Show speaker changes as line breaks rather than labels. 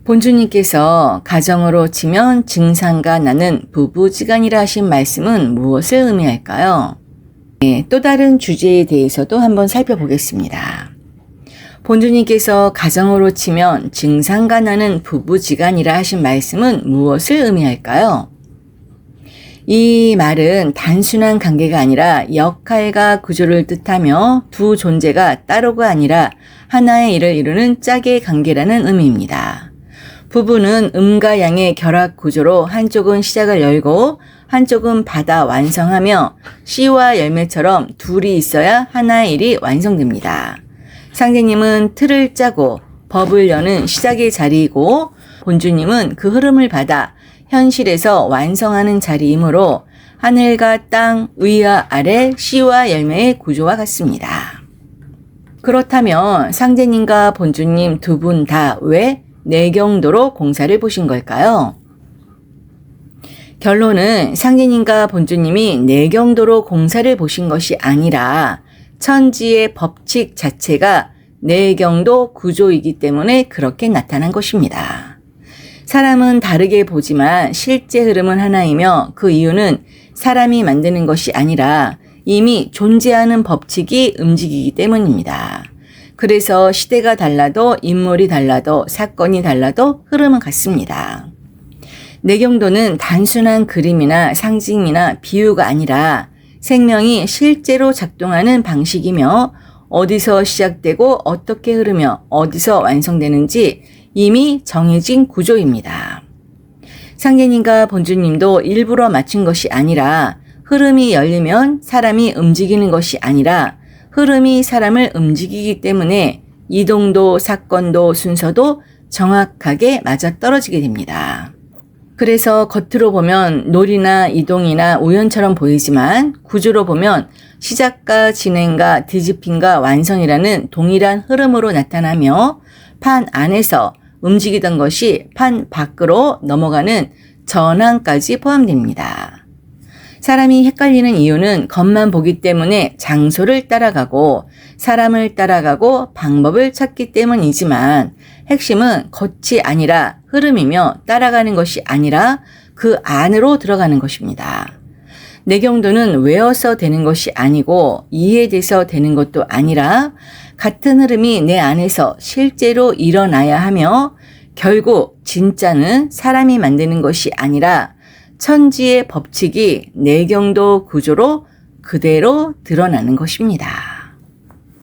본주님께서 가정으로 치면 증상가 나는 부부지간이라 하신 말씀은 무엇을 의미할까요? 또 다른 주제에 대해서도 한번 살펴보겠습니다. 본주님께서 가정으로 치면 증상가 나는 부부지간이라 하신 말씀은 무엇을 의미할까요? 이 말은 단순한 관계가 아니라 역할과 구조를 뜻하며 두 존재가 따로가 아니라 하나의 일을 이루는 짝의 관계라는 의미입니다. 부부는 음과 양의 결합 구조로 한쪽은 시작을 열고 한쪽은 받아 완성하며 씨와 열매처럼 둘이 있어야 하나의 일이 완성됩니다. 상제님은 틀을 짜고 법을 여는 시작의 자리이고 본주님은 그 흐름을 받아 현실에서 완성하는 자리이므로 하늘과 땅, 위와 아래, 씨와 열매의 구조와 같습니다. 그렇다면 상제님과 본주님 두 분 다 왜 내경도로 공사를 보신 걸까요? 결론은 상제님과 본주님이 내경도로 공사를 보신 것이 아니라 천지의 법칙 자체가 내경도 구조이기 때문에 그렇게 나타난 것입니다. 사람은 다르게 보지만 실제 흐름은 하나이며 그 이유는 사람이 만드는 것이 아니라 이미 존재하는 법칙이 움직이기 때문입니다. 그래서 시대가 달라도 인물이 달라도 사건이 달라도 흐름은 같습니다. 내경도는 단순한 그림이나 상징이나 비유가 아니라 생명이 실제로 작동하는 방식이며 어디서 시작되고 어떻게 흐르며 어디서 완성되는지 이미 정해진 구조입니다. 상제님과 본주님도 일부러 맞춘 것이 아니라 흐름이 열리면 사람이 움직이는 것이 아니라 흐름이 사람을 움직이기 때문에 이동도 사건도 순서도 정확하게 맞아떨어지게 됩니다. 그래서 겉으로 보면 놀이나 이동이나 우연처럼 보이지만 구조로 보면 시작과 진행과 뒤집힘과 완성이라는 동일한 흐름으로 나타나며 판 안에서 움직이던 것이 판 밖으로 넘어가는 전환까지 포함됩니다. 사람이 헷갈리는 이유는 겉만 보기 때문에 장소를 따라가고 사람을 따라가고 방법을 찾기 때문이지만 핵심은 겉이 아니라 흐름이며 따라가는 것이 아니라 그 안으로 들어가는 것입니다. 내경도는 외워서 되는 것이 아니고 이해돼서 되는 것도 아니라 같은 흐름이 내 안에서 실제로 일어나야 하며 결국 진짜는 사람이 만드는 것이 아니라 천지의 법칙이 내경도 구조로 그대로 드러나는 것입니다.